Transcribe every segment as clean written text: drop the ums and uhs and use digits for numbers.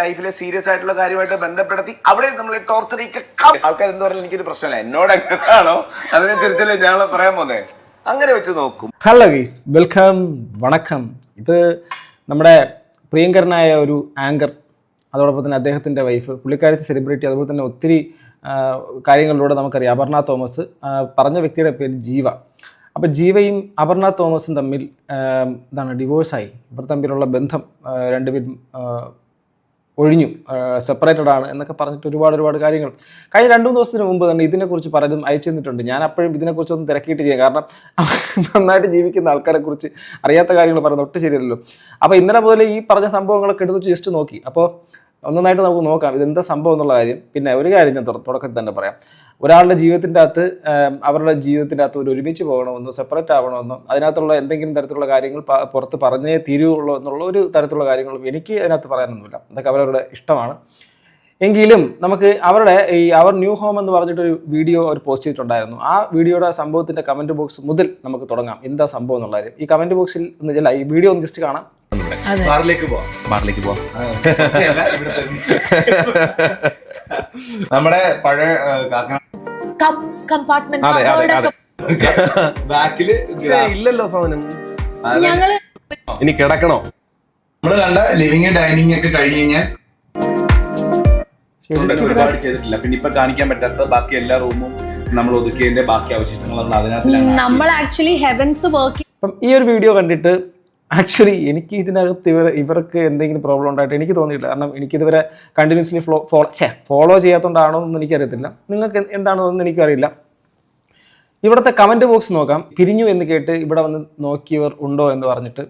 ലൈഫിലെ സീരിയസ് ആയിട്ടുള്ള കാര്യമായിട്ട് ബന്ധപ്പെടുത്തി അവിടെ നമ്മൾ ടോർച്ചറിക്ക് ആൾക്കാർ എന്ത് പറഞ്ഞാൽ എനിക്കൊരു പ്രശ്നമില്ല. എന്നോട് എങ്ങനെയാണോ അതിനെ തിരുത്തല്ലേ ഞാൻ പറയാൻ പോന്നെ, അങ്ങനെ വെച്ച് നോക്കും. ഹലോ ഗൈസ്, വെൽക്കം, വണക്കം. ഇത് നമ്മുടെ പ്രിയങ്കരനായ ഒരു ആങ്കർ, അതോടൊപ്പം തന്നെ അദ്ദേഹത്തിൻ്റെ വൈഫ്, പുള്ളിക്കാരത്തെ സെലിബ്രിറ്റി, അതുപോലെ തന്നെ ഒത്തിരി കാര്യങ്ങളിലൂടെ നമുക്കറിയാം. അപർണ തോമസ്, പറഞ്ഞ വ്യക്തിയുടെ പേര് ജീവ. അപ്പോൾ ജീവയും അപർണ തോമസും തമ്മിൽ ഡിവോഴ്സായി. ഇവർ തമ്മിലുള്ള ബന്ധം രണ്ടുപേരും ഒഴിഞ്ഞു, സെപ്പറേറ്റഡ് ആണ് എന്നൊക്കെ പറഞ്ഞിട്ട് ഒരുപാട് കാര്യങ്ങൾ കഴിഞ്ഞ 2-3 ദിവസത്തിന് മുമ്പ് തന്നെ ഇതിനെക്കുറിച്ച് പലരും അയച്ചു തന്നിട്ടുണ്ട്. ഞാൻ അപ്പോഴും ഇതിനെക്കുറിച്ചൊന്നും തിരക്കിയിട്ട് ചെയ്യാം, കാരണം നന്നായിട്ട് ജീവിക്കുന്ന ആൾക്കാരെക്കുറിച്ച് അറിയാത്ത കാര്യങ്ങൾ പറയുന്നത് ഒട്ടും ശരിയല്ലല്ലോ. അപ്പോൾ ഇന്നലെ മുതൽ ഈ പറഞ്ഞ സംഭവങ്ങളൊക്കെ എടുത്ത് ജസ്റ്റ് നോക്കി. അപ്പോൾ ഒന്നൊന്നായിട്ട് നമുക്ക് നോക്കാം ഇതെന്താ സംഭവം എന്നുള്ള കാര്യം. പിന്നെ ഒരു കാര്യം ഞാൻ തുടക്കത്തിൽ തന്നെ പറയാം. ഒരാളുടെ ജീവിതത്തിൻ്റെ അകത്ത്, അവരുടെ ജീവിതത്തിൻ്റെ അകത്ത് ഒരുമിച്ച് പോകണമെന്നോ സെപ്പറേറ്റ് ആവണമെന്നോ അതിനകത്തുള്ള എന്തെങ്കിലും തരത്തിലുള്ള കാര്യങ്ങൾ പുറത്ത് പറഞ്ഞേ തീരുള്ളൂ എന്നുള്ള ഒരു തരത്തിലുള്ള കാര്യങ്ങളും എനിക്ക് അതിനകത്ത് പറയാനൊന്നുമില്ല. അതൊക്കെ അവരവരുടെ ഇഷ്ടമാണ്. എങ്കിലും നമുക്ക് അവരുടെ അവർ ന്യൂ ഹോം എന്ന് പറഞ്ഞിട്ടൊരു വീഡിയോ അവർ പോസ്റ്റ് ചെയ്തിട്ടുണ്ടായിരുന്നു. ആ വീഡിയോയുടെ സംഭവത്തിൻ്റെ കമൻറ്റ് ബോക്സ് മുതൽ നമുക്ക് തുടങ്ങാം എന്താ സംഭവം എന്നുള്ള കാര്യം. ഈ കമൻറ്റ് ബോക്സിൽ ഒന്ന് ഈ വീഡിയോ ഒന്ന് ജസ്റ്റ് കാണാം. ബാറിലേക്ക് പോവാം. നമ്മുടെ പഴയ ബാക്കില് ഇല്ലല്ലോ സാധനം. ഇനി കിടക്കണോ? നമ്മള് കണ്ട ലിവിങ് ഡൈനിങ് ഒക്കെ കഴിഞ്ഞ് കഴിഞ്ഞാൽ ഒരുപാട് ചെയ്തിട്ടില്ല. പിന്നെ ഇപ്പൊ കാണിക്കാൻ പറ്റാത്ത ബാക്കി എല്ലാ റൂമും നമ്മൾ ഒതുക്കിയതിന്റെ ബാക്കി അവശിഷ്ടങ്ങൾ അതിനകത്ത് നമ്മൾ ആക്ച്വലി ഹെവൻസ് വർക്ക്. അപ്പം ഈ ഒരു വീഡിയോ കണ്ടിട്ട് ആക്ച്വലി എനിക്ക് ഇതിനകത്ത് ഇവർക്ക് എന്തെങ്കിലും പ്രോബ്ലം ഉണ്ടായിട്ട് എനിക്ക് തോന്നിയിട്ടില്ല. കാരണം എനിക്കിതുവരെ കണ്ടിന്യൂസ്ലി ഫോളോ ചെയ്യാത്തതുകൊണ്ടാണോ എന്ന് എനിക്കറിയത്തില്ല. നിങ്ങൾക്ക് എന്താണെന്നൊന്നും എനിക്കറിയില്ല. ഇവിടുത്തെ കമൻറ്റ് ബോക്സ് നോക്കാം. പിരിഞ്ഞു എന്ന് കേട്ട് ഇവിടെ വന്ന് നോക്കിയവർ ഉണ്ടോ എന്ന് പറഞ്ഞിട്ട്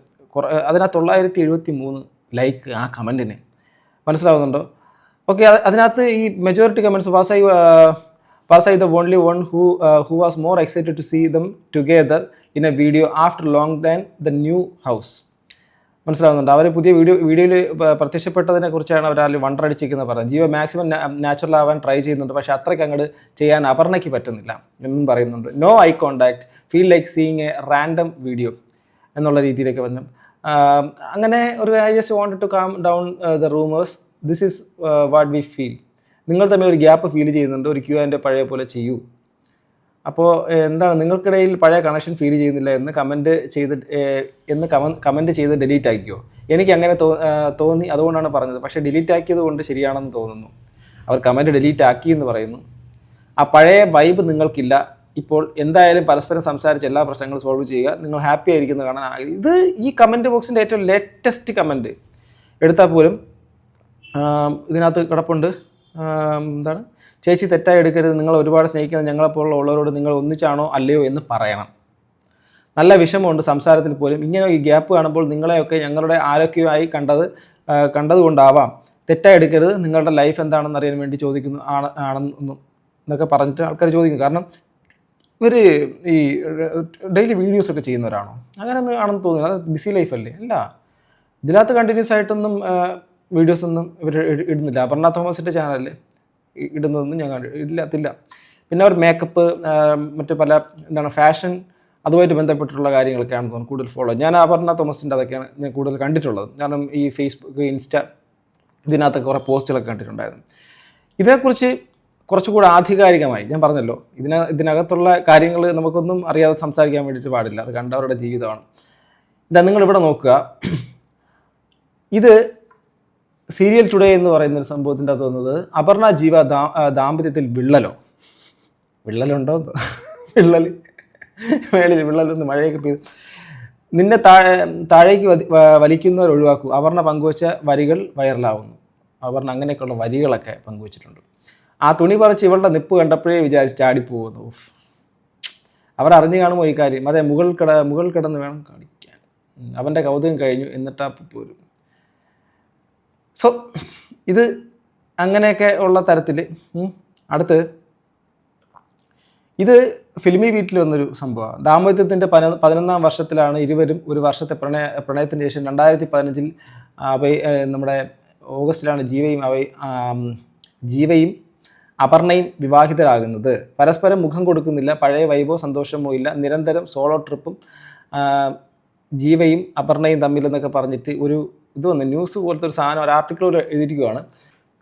അതിനകത്ത് 973 ലൈക്ക് ആ കമൻറ്റിന്. മനസ്സിലാവുന്നുണ്ടോ? ഓക്കെ, അതിനകത്ത് ഈ majority comments was I the only one who was more excited to see them together in a video after long than the new house. മനസ്സിലാവുന്നുണ്ട്? അവർ പുതിയ വീഡിയോയിൽ പ്രത്യക്ഷപ്പെട്ടതിനെ കുറിച്ചാണ് അവർ വണ്ടർ അടിച്ചിരിക്കുന്നത് പറയുന്നത്. ജീവ മാക്സിമം നാച്ചുറൽ ആവാൻ ട്രൈ ചെയ്യുന്നുണ്ട്, പക്ഷേ അത്രയ്ക്ക് അങ്ങോട്ട് ചെയ്യാൻ അപർണയ്ക്ക് പറ്റുന്നില്ല എന്നും പറയുന്നുണ്ട്. No eye contact, feel like seeing a random video എന്നുള്ള രീതിയിലേക്ക് വന്നു. അങ്ങനെ ഒരു I just wanted to calm down the rumours, this is what we feel. നിങ്ങൾ തമ്മിൽ ഒരു ഗ്യാപ്പ് ഫീൽ ചെയ്യുന്നുണ്ട്, ഒരു Q&A പഴയ പോലെ ചെയ്യൂ. അപ്പോൾ എന്താണ് നിങ്ങൾക്കിടയിൽ പഴയ കണക്ഷൻ ഫീൽ ചെയ്യുന്നില്ല എന്ന് കമൻറ്റ് ചെയ്ത് ഡിലീറ്റ് ആക്കിയോ? എനിക്ക് അങ്ങനെ തോന്നി, അതുകൊണ്ടാണ് പറഞ്ഞത്. പക്ഷേ ഡിലീറ്റ് ആക്കിയത് കൊണ്ട് ശരിയാണെന്ന് തോന്നുന്നു. അവർ കമൻറ്റ് ഡിലീറ്റ് ആക്കി എന്ന് പറയുന്നു. ആ പഴയ വൈബ് നിങ്ങൾക്കില്ല. ഇപ്പോൾ എന്തായാലും പരസ്പരം സംസാരിച്ച് എല്ലാ പ്രശ്നങ്ങളും സോൾവ് ചെയ്യുക. നിങ്ങൾ ഹാപ്പി ആയിരിക്കുന്നത് കാണാൻ. ഇത് ഈ കമൻറ്റ് ബോക്സിൻ്റെ ഏറ്റവും ലേറ്റസ്റ്റ് കമൻറ്റ് എടുത്താൽ പോലും ഇതിനകത്ത് കിടപ്പുണ്ട്. എന്താണ്, ചേച്ചി തെറ്റായി എടുക്കരുത്, നിങ്ങൾ ഒരുപാട് സ്നേഹിക്കുന്ന ഞങ്ങളെപ്പോലുള്ള ഉള്ളവരോട് നിങ്ങൾ ഒന്നിച്ചാണോ അല്ലയോ എന്ന് പറയണം. നല്ല വിഷമമുണ്ട് സംസാരത്തിൽ പോലും. ഇങ്ങനെ ഈ ഗ്യാപ്പ് കാണുമ്പോൾ നിങ്ങളെയൊക്കെ ഞങ്ങളുടെ ആരോഗ്യമായി കണ്ടതുകൊണ്ടാവാം. തെറ്റായി എടുക്കരുത്, നിങ്ങളുടെ ലൈഫ് എന്താണെന്ന് അറിയാൻ വേണ്ടി ചോദിക്കുന്നു ആണെന്നും എന്നൊക്കെ പറഞ്ഞിട്ട് ആൾക്കാർ ചോദിക്കും. കാരണം ഇവർ ഈ ഡെയിലി വീഡിയോസൊക്കെ ചെയ്യുന്നവരാണോ? അങ്ങനെയൊന്നും ആണെന്ന് തോന്നുന്നു. അത് ബിസി ലൈഫല്ലേ? അല്ല, ഇതിനകത്ത് കണ്ടിന്യൂസ് ആയിട്ടൊന്നും വീഡിയോസൊന്നും ഇവർ ഇടുന്നില്ല. അപർണ തോമസിൻ്റെ ചാനലിൽ ഇടുന്നതൊന്നും ഞാൻ ഇല്ലാത്തില്ല. പിന്നെ അവർ മേക്കപ്പ്, മറ്റ് പല ഫാഷൻ അതുമായിട്ട് ബന്ധപ്പെട്ടിട്ടുള്ള കാര്യങ്ങളൊക്കെയാണ് തോന്നുന്നു കൂടുതൽ ഫോളോ. ഞാൻ അപർണ തോമസിൻ്റെ അതൊക്കെയാണ് ഞാൻ കൂടുതൽ കണ്ടിട്ടുള്ളത്. കാരണം ഈ ഫേസ്ബുക്ക്, ഇൻസ്റ്റ ഇതിനകത്തൊക്കെ കുറേ പോസ്റ്റുകളൊക്കെ കണ്ടിട്ടുണ്ടായിരുന്നു. ഇതിനെക്കുറിച്ച് കുറച്ചുകൂടെ ആധികാരികമായി ഞാൻ പറഞ്ഞല്ലോ, ഇതിനകത്തുള്ള കാര്യങ്ങൾ നമുക്കൊന്നും അറിയാതെ സംസാരിക്കാൻ വേണ്ടിയിട്ട് പാടില്ല. അത് കണ്ടവരുടെ ജീവിതമാണ്. ഇതാ നിങ്ങളിവിടെ നോക്കുക. ഇത് സീരിയൽ ടുഡേ എന്ന് പറയുന്നൊരു സംഭവത്തിൻ്റെ അകത്ത് വന്നത് അപർണ ജീവ ദാമ്പത്യത്തിൽ വിള്ളലുണ്ടോ? മേളിൽ വിള്ളലൊന്ന് മഴയൊക്കെ പെയ്തു. നിന്നെ താഴേക്ക് വലിക്കുന്നവർ ഒഴിവാക്കൂ. അപർണ പങ്കുവച്ച വരികൾ വൈറലാവുന്നു. അപർണ അങ്ങനെയൊക്കെയുള്ള വരികളൊക്കെ പങ്കുവച്ചിട്ടുണ്ട്. ആ തുണി പറിച്ച് ഇവളുടെ നിപ്പ് കണ്ടപ്പോഴേ വിചാരിച്ച് ചാടിപ്പോകുന്നു. അവർ അറിഞ്ഞു കാണുമോ ഈ കാര്യം? അതെ, മുകൾ കിടന്ന് വേണം കാണിക്കാൻ. അവൻ്റെ കൗതുകം കഴിഞ്ഞു, എന്നിട്ടാ പോരും. സോ ഇത് അങ്ങനെയൊക്കെ ഉള്ള തരത്തിൽ. അടുത്ത് ഇത് ഫിലിമി വീട്ടിൽ വന്നൊരു സംഭവമാണ്. ദാമ്പത്യത്തിൻ്റെ 11ാം വർഷത്തിലാണ് ഇരുവരും. ഒരു വർഷത്തെ പ്രണയത്തിന് ശേഷം 2015 നമ്മുടെ ഓഗസ്റ്റിലാണ് ജീവയും അപർണയും വിവാഹിതരാകുന്നത്. പരസ്പരം മുഖം കൊടുക്കുന്നില്ല, പഴയ വൈബോ സന്തോഷമോ ഇല്ല, നിരന്തരം സോളോ ട്രിപ്പും ജീവയും അപർണയും തമ്മിലെന്നൊക്കെ പറഞ്ഞിട്ട് ഒരു ഇത് വന്ന് ന്യൂസ് പോലത്തെ ഒരു സാധനം, ഒരു ആർട്ടിക്കിൾ എഴുതിയിരിക്കുകയാണ്.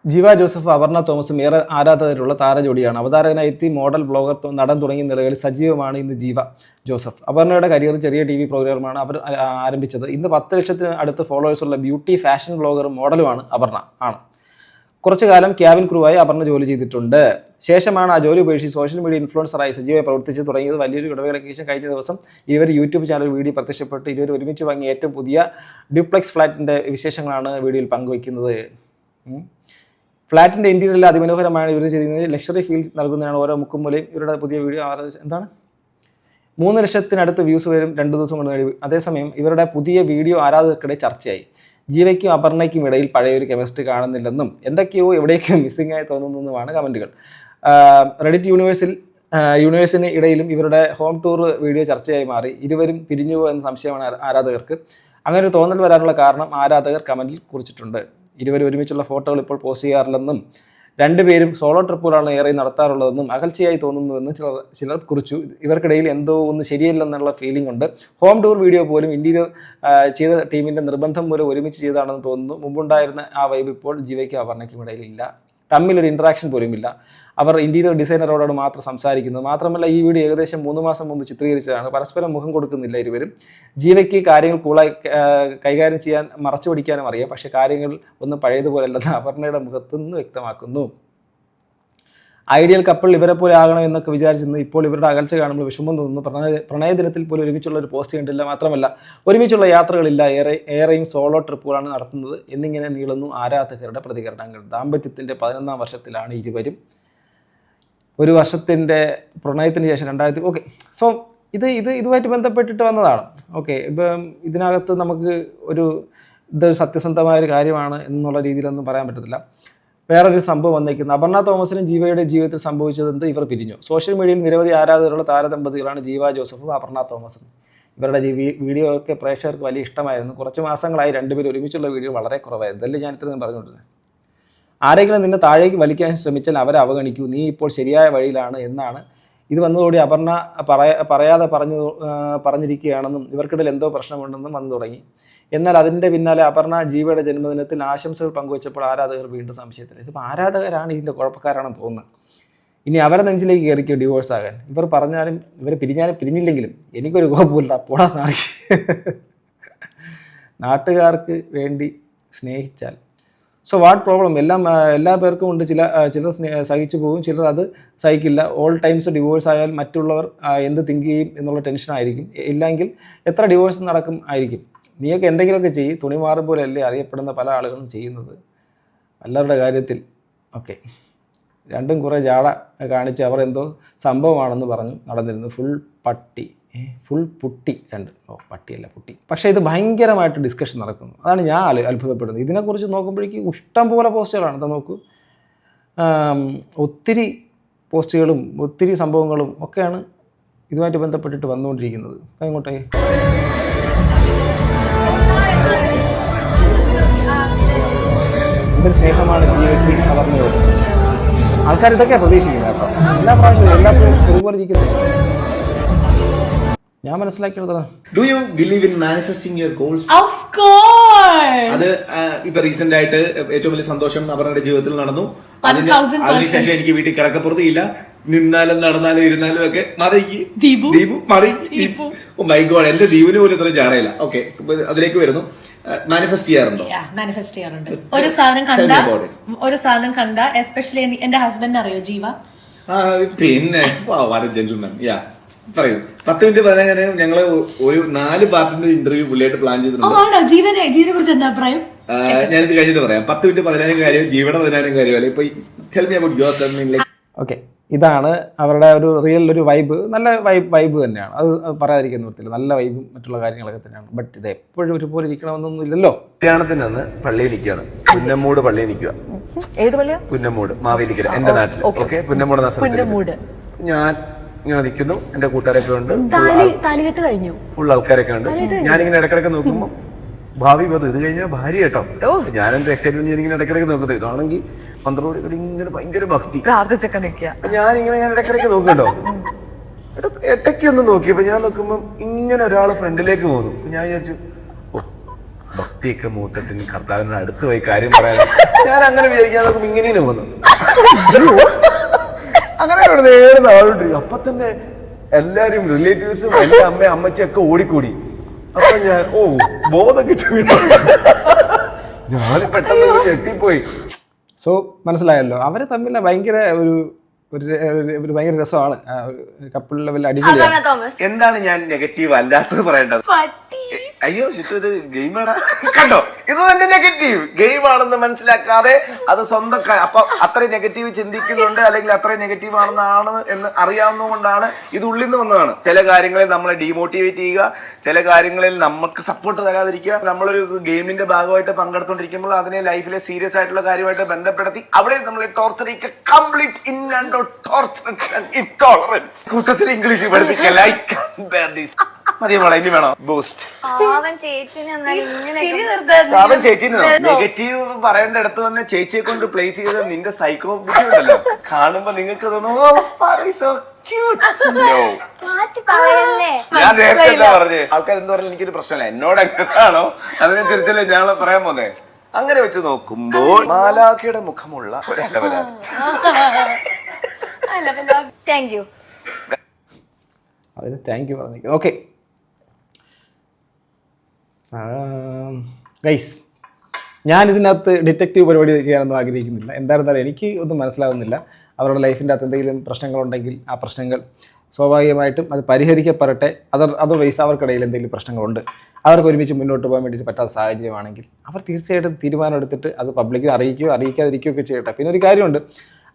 ജീവ ജോസഫ് അപർണ തോമസും ഏറെ ആരാധകരുള്ള താരജോഡിയാണ്. അവതാരകനായി എത്തി മോഡൽ, ബ്ലോഗർ, നടൻ തുടങ്ങിയ നിലകളിൽ സജീവമാണ് ഇന്ന് ജീവ ജോസഫ്. അപർണയുടെ കരിയർ ചെറിയ TV പ്രോഗ്രാമാണ് അവർ ആരംഭിച്ചത്. ഇന്ന് 10 ലക്ഷത്തിന് അടുത്ത് ഫോളോവേഴ്സുള്ള ബ്യൂട്ടി, ഫാഷൻ ബ്ലോഗറും മോഡലുമാണ് അപർണ ആണ്. കുറച്ചു കാലം ക്യാബിൻ ക്രൂവായി അപർണ ജോലി ചെയ്തിട്ടുണ്ട്. ശേഷമാണ് ആ ജോലി ഉപേക്ഷിച്ച് സോഷ്യൽ മീഡിയ ഇൻഫ്ലുവൻസറായി സജീവമായി പ്രവർത്തിച്ച് തുടങ്ങിയത്. വലിയൊരു ഇടവേളയ്ക്ക് ശേഷം കഴിഞ്ഞ ദിവസം ഇവർ യൂട്യൂബ് ചാനൽ വീഡിയോ പ്രത്യക്ഷപ്പെട്ട് ഇരുവർ ഒരുമിച്ച് വാങ്ങിയ ഏറ്റവും പുതിയ ഡ്യൂപ്ലെക്സ് ഫ്ലാറ്റിൻ്റെ വിശേഷങ്ങളാണ് വീഡിയോയിൽ പങ്കുവയ്ക്കുന്നത്. ഫ്ലാറ്റിൻ്റെ ഇന്റീരിയറിൽ അതിമനോഹരമാണ് ഇവർ ചെയ്യുന്നത്. ലക്ഷറി ഫീൽ നൽകുന്നതാണ് ഓരോ മുക്കുമ്പോലെയും. ഇവരുടെ പുതിയ വീഡിയോ എന്താണ് 3 ലക്ഷത്തിനടുത്ത് വ്യൂസ് വരും 2 ദിവസം കൊണ്ട് നേടി. അതേസമയം ഇവരുടെ പുതിയ വീഡിയോ ആരാധകർക്കിടെ ചർച്ചയായി. ജീവയ്ക്കും അപർണയ്ക്കും ഇടയിൽ പഴയൊരു കെമിസ്ട്രി കാണുന്നില്ലെന്നും എന്തൊക്കെയോ എവിടേക്കോ മിസ്സിംഗ് ആയി തോന്നുന്നുവെന്നുമാണ് കമൻറ്റുകൾ. റെഡിറ്റ് യൂണിവേഴ്സിന് ഇടയിലും ഇവരുടെ ഹോം ടൂർ വീഡിയോ ചർച്ചയായി മാറി. ഇരുവരും പിരിഞ്ഞുവോ എന്ന സംശയമാണ് ആരാധകർക്ക്. അങ്ങനെ ഒരു തോന്നൽ വരാനുള്ള കാരണം ആരാധകർ കമൻറ്റിൽ കുറിച്ചിട്ടുണ്ട്. ഇരുവരും ഒരുമിച്ചുള്ള ഫോട്ടോകൾ ഇപ്പോൾ പോസ്റ്റ് ചെയ്യാറില്ലെന്നും രണ്ടുപേരും സോളോ ട്രിപ്പുകളാണ് ഏറെ നടത്താറുള്ളതെന്നും അകൽച്ചയായി തോന്നുന്നുവെന്ന് ചിലർ കുറിച്ചു. ഇവർക്കിടയിൽ എന്തോ ഒന്ന് ശരിയല്ലെന്നുള്ള ഫീലിംഗ് ഉണ്ട്. ഹോം ടൂർ വീഡിയോ പോലും ഇന്റീരിയർ ചെയ്ത ടീമിൻ്റെ നിർബന്ധം മൂലം ഒരുമിച്ച് ചെയ്താണെന്ന് തോന്നുന്നു. മുമ്പുണ്ടായിരുന്ന ആ വൈബ് ഇപ്പോൾ ജീവയ്ക്കും അപർണയ്ക്കും ഇടയിലില്ല. തമ്മിലൊരു ഇൻട്രാക്ഷൻ പോലുമില്ല. അവർ ഇന്റീരിയർ ഡിസൈനറോട് മാത്രം സംസാരിക്കുന്നത്. മാത്രമല്ല ഈ വീഡിയോ ഏകദേശം 3 മാസം മുമ്പ് ചിത്രീകരിച്ചതാണ്. പരസ്പരം മുഖം കൊടുക്കുന്നില്ല ഇരുവരും. ജീവയ്ക്ക് കാര്യങ്ങൾ കൂളായി കൈകാര്യം ചെയ്യാൻ മറച്ചു പിടിക്കാനും അറിയാം. പക്ഷേ കാര്യങ്ങൾ ഒന്നും പഴയതുപോലെയല്ലെന്ന് അപർണയുടെ മുഖത്തുനിന്ന് വ്യക്തമാക്കുന്നു. ഐഡിയൽ കപ്പിൾ ഇവരെ പോലെ ആകണം എന്നൊക്കെ വിചാരിച്ചിരുന്നു. ഇപ്പോൾ ഇവരുടെ അകൽച്ച കാണുമ്പോൾ വിഷമം തോന്നുന്നു. പ്രണയദിനത്തിൽ പോലും ഒരുമിച്ചുള്ള ഒരു പോസ്റ്റ് കണ്ടില്ല. മാത്രമല്ല ഒരുമിച്ചുള്ള യാത്രകളില്ല. ഏറെയും സോളോ ട്രിപ്പുകളാണ് നടത്തുന്നത് എന്നിങ്ങനെ നീളുന്നു ആരാധകരുടെ പ്രതികരണങ്ങൾ. ദാമ്പത്യത്തിൻ്റെ 11ാം വർഷത്തിലാണ് ഇരുവരും. ഒരു വർഷത്തിൻ്റെ പ്രണയത്തിന് ശേഷം 2000 ഓക്കെ. സോ ഇതുമായിട്ട് ബന്ധപ്പെട്ടിട്ട് വന്നതാണ്. ഓക്കെ, ഇപ്പം ഇതിനകത്ത് നമുക്ക് ഇതൊരു സത്യസന്ധമായൊരു കാര്യമാണ് എന്നുള്ള രീതിയിലൊന്നും പറയാൻ പറ്റത്തില്ല. വേറൊരു സംഭവം വന്നേക്കുന്നത് അപർണ തോമസിനും ജീവയുടെ ജീവിതത്തിൽ സംഭവിച്ചതെന്ത് ഇവർ പിരിഞ്ഞു. സോഷ്യൽ മീഡിയയിൽ നിരവധി ആരാധകരുള്ള താരദമ്പതികളാണ് ജീവ ജോസഫും അപർണ തോമസും. ഇവരുടെ വീഡിയോ ഒക്കെ പ്രേക്ഷകർക്ക് വലിയ ഇഷ്ടമായിരുന്നു. കുറച്ച് മാസങ്ങളായി രണ്ടുപേരും ഒരുമിച്ചുള്ള വീഡിയോ വളരെ കുറവായിരുന്നു. ഇതല്ലേ ഞാൻ ഇത്രയും പറഞ്ഞുകൊണ്ടിരുന്നത്. ആരെങ്കിലും നിന്നെ താഴേക്ക് വലിക്കാൻ ശ്രമിച്ചാൽ അവരെ അവഗണിക്കൂ. നീ ഇപ്പോൾ ശരിയായ വഴിയിലാണ് എന്നാണ്. ഇത് വന്നതോടെ അപർണ പറയാതെ പറഞ്ഞിരിക്കുകയാണെന്നും ഇവർക്കിടയിൽ എന്തോ പ്രശ്നമുണ്ടെന്നും വന്നു തുടങ്ങി. എന്നാൽ അതിൻ്റെ പിന്നാലെ അപർണ ജീവയുടെ ജന്മദിനത്തിൽ ആശംസകൾ പങ്കുവച്ചപ്പോൾ ആരാധകർ വീണ്ടും സംശയത്തിൽ. ഇതിപ്പോൾ ആരാധകരാണ് ഇതിൻ്റെ കുഴപ്പക്കാരാണെന്ന് തോന്നുന്നത്. ഇനി അവരെ നെഞ്ചിലേക്ക് കയറിക്കോ ഡിവോഴ്സ് ആകാൻ. ഇവർ പറഞ്ഞാലും ഇവർ പിരിഞ്ഞില്ലെങ്കിലും എനിക്കൊരു കുഴപ്പമില്ല. പോടാ നാളെ. നാട്ടുകാർക്ക് വേണ്ടി സ്നേഹിച്ചാൽ സോ വാട്ട് പ്രോബ്ലം. എല്ലാ പേർക്കും ഉണ്ട്. ചിലർ സഹിച്ചു പോകും, ചിലർ അത് സഹിക്കില്ല. ഓൾ ടൈംസ് ഡിവോഴ്സ് ആയാൽ മറ്റുള്ളവർ എന്ത് തിങ്ക് ചെയ്യും എന്നുള്ള ടെൻഷനായിരിക്കും. ഇല്ലെങ്കിൽ എത്ര ഡിവോഴ്സ് നടക്കും ആയിരിക്കും. നീയൊക്കെ എന്തെങ്കിലുമൊക്കെ ചെയ്യും. തുണി മാറും പോലെയല്ലേ അറിയപ്പെടുന്ന പല ആളുകളും ചെയ്യുന്നത് എല്ലാവരുടെ കാര്യത്തിൽ. ഓക്കെ, രണ്ടും കുറേ ജാട കാണിച്ച് അവർ എന്തോ സംഭവമാണെന്ന് പറഞ്ഞു നടന്നിരുന്നു. ഫുൾ പുട്ടി പട്ടിയല്ല പുട്ടി. പക്ഷേ ഇത് ഭയങ്കരമായിട്ട് ഡിസ്കഷൻ നടക്കുന്നു. അതാണ് ഞാൻ അത്ഭുതപ്പെടുന്നത്. ഇതിനെക്കുറിച്ച് നോക്കുമ്പോഴേക്കും ഇഷ്ടം പോലെ പോസ്റ്റുകളാണ്. എന്താ നോക്കൂ, ഒത്തിരി പോസ്റ്റുകളും ഒത്തിരി സംഭവങ്ങളും ഒക്കെയാണ് ഇതുമായിട്ട് ബന്ധപ്പെട്ടിട്ട് വന്നുകൊണ്ടിരിക്കുന്നത്. അങ്ങോട്ടേ എന്തൊരു സ്നേഹമാണ് ജീവിതത്തിൽ വളർന്നു. ആൾക്കാർ ഇതൊക്കെയാണ് പ്രതീക്ഷിക്കുന്നത് കേട്ടോ. എല്ലാ പ്രാവശ്യവും എല്ലാപ്പോഴും ഒരുപോലെ ഇരിക്കുന്നില്ല. ഞാൻ മനസ്സിലാക്കിയെടുത്തതാണ്. Do you believe in manifesting your goals? Of course. അത് ഇപ്പൊ റീസെന്റ് ആയിട്ട് ഏറ്റവും വലിയ സന്തോഷം അവരുടെ ജീവിതത്തിൽ നടന്നു. 1000%. അതിനുശേഷം എനിക്ക് വീട്ടിൽ കിടക്കപ്പുറത്തില്ല. നിന്നാലും നടന്നാലും ഇരുന്നാലും ഒക്കെ ദീപു ഓ മൈ ഗോഡ്, എന്റെ ദീപിന് പോലും ഇത്രയും ജാടയില്ല. ഓക്കെ, അതിലേക്ക് വരുന്നു. മാനിഫെസ്റ്റ് ചെയ്യാറുണ്ടോ? മാനിഫെസ്റ്റ് ചെയ്യാറുണ്ട്. ഒരു സാധനം കണ്ട എസ്പെഷ്യലി എന്റെ ഹസ്ബൻഡിനെ അറിയോ ജീവ? പിന്നെ ജെന്റിൽമാൻ. പറയൂ. 10 മിനിറ്റ് പറയാൻ ഞങ്ങള് ഒരു 4 പാർട്ടിന്റെ ഇന്റർവ്യൂ പുള്ളിയായിട്ട് പ്ലാൻ ചെയ്തിട്ടുണ്ട്. ജീവനെ കുറിച്ച് എന്താ അഭിപ്രായം? ഞാനിത് കഴിഞ്ഞിട്ട് പറയാം. 10 മിനിറ്റ് 15 കാര്യം, ജീവന 15 കാര്യമല്ല. ഇപ്പൊ tell me about your self. Okay, ഇതാണ് അവരുടെ ഒരു വൈബ്. നല്ല വൈബ് തന്നെയാണ്. അത് പറയാതിരിക്കാൻ നിർത്തില്ല. നല്ല വൈബും മറ്റുള്ള കാര്യങ്ങളൊക്കെ തന്നെയാണ്. ബട്ട് ഇത് എപ്പോഴും ഒരുപോലെ ഇരിക്കണമെന്നൊന്നും ഇല്ലല്ലോ. കല്യാണത്തിന് അന്ന് പള്ളിയിൽ നിൽക്കുകയാണ്. പുന്നമ്മൂട് പള്ളിയിൽ നിൽക്കുക. ഏത് പള്ളിയാ? പുന്നമ്മൂട്, മാവേലിക്കര, എന്റെ നാട്ടിൽ. ഓക്കെ, പുന്നമ്മൂട് ഞാൻ ഇങ്ങനെ നിൽക്കുന്നു. എന്റെ കൂട്ടുകാരൊക്കെ ഉണ്ട്, താലികെട്ട് കഴിഞ്ഞു, ഫുൾ ആൾക്കാരൊക്കെ ഉണ്ട്. ഞാനിങ്ങനെ ഇടക്കിടക്ക് നോക്കുമ്പോൾ ഭാവി ബോധം ഇത് കഴിഞ്ഞാൽ ഭാര്യ കേട്ടോ. ഞാനെന്താ എക്സൈറ്റ്മെന്റ് ഞാനിങ്ങനെ ഇടക്കിടക്ക് നോക്കുന്നത്. ഇതാണെങ്കിൽ 12 മണി ഇങ്ങനെ ഭയങ്കര ഭക്തി ഞാനിങ്ങനെ ഇടക്കിടക്ക് നോക്കട്ടോ. ഇടയ്ക്ക് ഒന്ന് നോക്കിയപ്പോ ഞാൻ നോക്കുമ്പോ ഇങ്ങനെ ഒരാള് ഫ്രണ്ടിലേക്ക് പോകുന്നു. ഞാൻ വിചാരിച്ചു ഭക്തിയൊക്കെ മൂത്തിട്ട് കർത്താവിനോട് അടുത്ത് പോയി കാര്യം പറയാൻ ഞാൻ അങ്ങനെ വിചാരിക്കാൻ നോക്കുമ്പോ ഇങ്ങനെയും വന്നു. അങ്ങനെ നേരെ താഴോട്ടിരിക്കും. അപ്പൊ തന്നെ എല്ലാരും റിലേറ്റീവ്സും എന്റെ അമ്മയും അമ്മച്ചിയൊക്കെ ഓടിക്കൂടി. അപ്പൊ ഞാൻ ബോധം കിട്ടി. ഞാൻ പെട്ടെന്ന് ഞെട്ടിപ്പോയി. സോ മനസ്സിലായല്ലോ, അവരെ തമ്മിൽ ഭയങ്കര ഒരു ഭയങ്കര രസമാണ്, കപ്പിൾ ലെവൽ അടിപൊളിയാണ്. എന്താണ് ഞാൻ നെഗറ്റീവ് അല്ലാത്തത് പറയേണ്ടത്? അയ്യോ ചുറ്റും ഇത് ഗെയിമാടാ. കണ്ടോ, ഇത് തന്നെ നെഗറ്റീവ് ഗെയിം ആണെന്ന് മനസ്സിലാക്കാതെ അത് സ്വന്തം അപ്പൊ അത്രയും നെഗറ്റീവ് ചിന്തിക്കുന്നുണ്ട്, അല്ലെങ്കിൽ അത്രയും നെഗറ്റീവ് ആണെന്നാണ് എന്ന് അറിയാവുന്നതുകൊണ്ടാണ് ഇത് ഉള്ളിൽ നിന്ന് വന്നതാണ്. ചില കാര്യങ്ങളിൽ നമ്മളെ ഡീമോട്ടിവേറ്റ് ചെയ്യുക, ചില കാര്യങ്ങളിൽ നമുക്ക് സപ്പോർട്ട് തരാതിരിക്കുക. നമ്മളൊരു ഗെയിമിന്റെ ഭാഗമായിട്ട് പങ്കെടുത്തോണ്ടിരിക്കുമ്പോൾ അതിനെ ലൈഫിലെ സീരിയസ് ആയിട്ടുള്ള കാര്യമായിട്ട് ബന്ധപ്പെടുത്തി അവിടെ നമ്മളെ torture complete in and out torture intolerance കൂട്ടത്തിൽ ഇംഗ്ലീഷ് പഠിപ്പിക്കുക. ലൈക്ക് മതി മോളെ, ഇനി വേണോ ബൂസ്റ്റ്? അവൻ ചേച്ചിനോ നെഗറ്റീവ് പറയേണ്ട അടുത്ത് വന്ന് ചേച്ചിയെ കൊണ്ട് പ്ലേസ് ചെയ്ത് നിന്റെ സൈക്കോ ഉണ്ടല്ലോ കാണുമ്പോ നിങ്ങൾക്ക് തോന്നുന്നു ഞാൻ നേരത്തെ എന്താ പറഞ്ഞേ, ആൾക്കാർ എന്ത് പറഞ്ഞാൽ എനിക്കൊരു പ്രശ്നമില്ല, എന്നോട് എങ്ങനെയാണോ അതിനെ തിരിച്ചല്ലേ ഞാൻ പറയാൻ പോന്നേ. അങ്ങനെ വെച്ച് നോക്കുമ്പോൾ മാലാഖയുടെ മുഖമുള്ള ഒരലവലാണ്. അതിന് താങ്ക് യു പറഞ്ഞു. ഓക്കെ ഗൈസ്, ഞാൻ ഇതിനകത്ത് ഡിറ്റക്റ്റീവ് പരിപാടി ചെയ്യാനൊന്നും ആഗ്രഹിക്കുന്നില്ല. എന്തായിരുന്നാലും എനിക്ക് ഒന്നും മനസ്സിലാവുന്നില്ല. അവരുടെ ലൈഫിൻ്റെ അകത്ത് എന്തെങ്കിലും പ്രശ്നങ്ങളുണ്ടെങ്കിൽ ആ പ്രശ്നങ്ങൾ സ്വാഭാവികമായിട്ടും അത് പരിഹരിക്കപ്പെടട്ടെ. അതർവൈസ് അവർക്കിടയിൽ എന്തെങ്കിലും പ്രശ്നങ്ങളുണ്ട്, അവർക്ക് ഒരുമിച്ച് മുന്നോട്ട് പോകാൻ വേണ്ടിയിട്ട് പറ്റാത്ത സാഹചര്യമാണെങ്കിൽ അവർ തീർച്ചയായിട്ടും തീരുമാനം എടുത്തിട്ട് അത് പബ്ലിക്കിൽ അറിയിക്കാതിരിക്കുകയൊക്കെ ചെയ്യട്ടെ. പിന്നെ ഒരു കാര്യമുണ്ട്,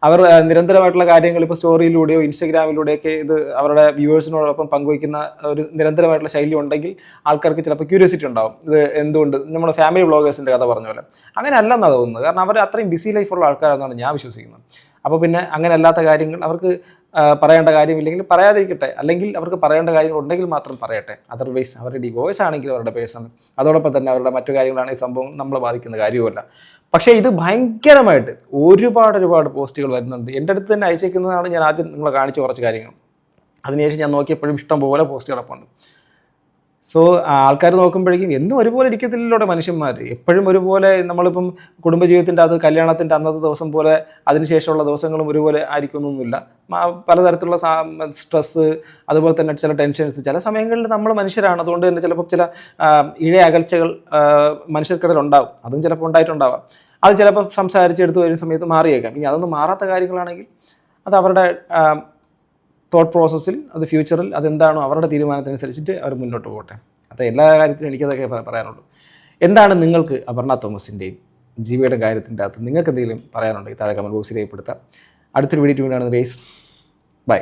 അവർ നിരന്തരമായിട്ടുള്ള കാര്യങ്ങൾ ഇപ്പോൾ സ്റ്റോറിയിലൂടെയോ ഇൻസ്റ്റഗ്രാമിലൂടെയൊക്കെ ഇത് അവരുടെ വ്യൂവേഴ്സിനോടൊപ്പം പങ്കുവയ്ക്കുന്ന ഒരു നിരന്തരമായിട്ടുള്ള ശൈലി ഉണ്ടെങ്കിൽ ആൾക്കാർക്ക് ചിലപ്പോൾ ക്യൂരിയോസിറ്റി ഉണ്ടാവും. ഇത് എന്തുകൊണ്ട് നമ്മുടെ ഫാമിലി വ്ളോഗേഴ്സിൻ്റെ കഥ പറഞ്ഞ പോലെ അങ്ങനെ അല്ലെന്നാണ് തോന്നുന്നത്. കാരണം അവർ അത്രയും ബിസി ലൈഫുള്ള ആൾക്കാരാണെന്നാണ് ഞാൻ വിശ്വസിക്കുന്നത്. അപ്പോൾ പിന്നെ അങ്ങനെ അല്ലാത്ത കാര്യങ്ങൾ അവർക്ക് പറയേണ്ട കാര്യമില്ലെങ്കിൽ പറയാതിരിക്കട്ടെ, അല്ലെങ്കിൽ അവർക്ക് പറയേണ്ട കാര്യങ്ങൾ ഉണ്ടെങ്കിൽ മാത്രം പറയട്ടെ. അതർവൈസ് അവരുടെ ഡിവോഴ്സ് ആണെങ്കിൽ അവരുടെ പേഴ്സണൽ, അതോടൊപ്പം തന്നെ അവരുടെ മറ്റു കാര്യങ്ങളാണ് ഈ സംഭവം നമ്മളെ ബാധിക്കുന്ന കാര്യവുമല്ല. പക്ഷേ ഇത് ഭയങ്കരമായിട്ട് ഒരുപാട് പോസ്റ്റുകൾ വരുന്നുണ്ട്. എൻ്റെ അടുത്ത് തന്നെ അയച്ചേക്കുന്നതാണ് ഞാൻ ആദ്യം നിങ്ങളെ കാണിച്ച കുറച്ച് കാര്യങ്ങൾ. അതിനുശേഷം ഞാൻ നോക്കിയപ്പോഴും ഇഷ്ടം പോലെ പോസ്റ്റുകളൊക്കെ ഉണ്ട്. സോ ആൾക്കാർ നോക്കുമ്പോഴേക്കും എന്നും ഒരുപോലെ ഇരിക്കത്തില്ലല്ലോ മനുഷ്യന്മാർ, എപ്പോഴും ഒരുപോലെ. നമ്മളിപ്പം കുടുംബജീവിതത്തിൻ്റെ അത് കല്യാണത്തിൻ്റെ അന്നത്തെ ദിവസം പോലെ അതിനുശേഷമുള്ള ദിവസങ്ങളും ഒരുപോലെ ആയിരിക്കുന്നൊന്നുമില്ല. പലതരത്തിലുള്ള സ്ട്രെസ്സ്, അതുപോലെ തന്നെ ചില ടെൻഷൻസ്, ചില സമയങ്ങളിൽ നമ്മൾ മനുഷ്യരാണ്. അതുകൊണ്ട് തന്നെ ചിലപ്പോൾ ചില ഇഴയ അകൽച്ചകൾ മനുഷ്യർക്കിടയിൽ ഉണ്ടാവും. അതും ചിലപ്പോൾ ഉണ്ടായിട്ടുണ്ടാവാം. അത് ചിലപ്പോൾ സംസാരിച്ചെടുത്ത് വരുന്ന സമയത്ത് മാറിയേക്കാം. ഇനി അതൊന്നും മാറാത്ത കാര്യങ്ങളാണെങ്കിൽ അത് അവരുടെ തോട്ട് പ്രോസസ്സിൽ, അത് ഫ്യൂച്ചറിൽ അതെന്താണോ അവരുടെ തീരുമാനത്തിനനുസരിച്ചിട്ട് അവർ മുന്നോട്ട് പോകട്ടെ. അത് എല്ലാ കാര്യത്തിലും എനിക്കതൊക്കെ പറയാനുള്ളൂ. എന്താണ് നിങ്ങൾക്ക് അപർണ തോമസിൻ്റെയും ജീവിയുടെ കാര്യത്തിൻ്റെ അകത്ത് നിങ്ങൾക്ക് എന്തെങ്കിലും പറയാനുണ്ടെങ്കിൽ താഴെ കമൻറ്റ് ബോക്സിൽ രേഖപ്പെടുത്താം. അടുത്തൊരു വീഡിയോ വീണ്ടാണ്. ബൈ.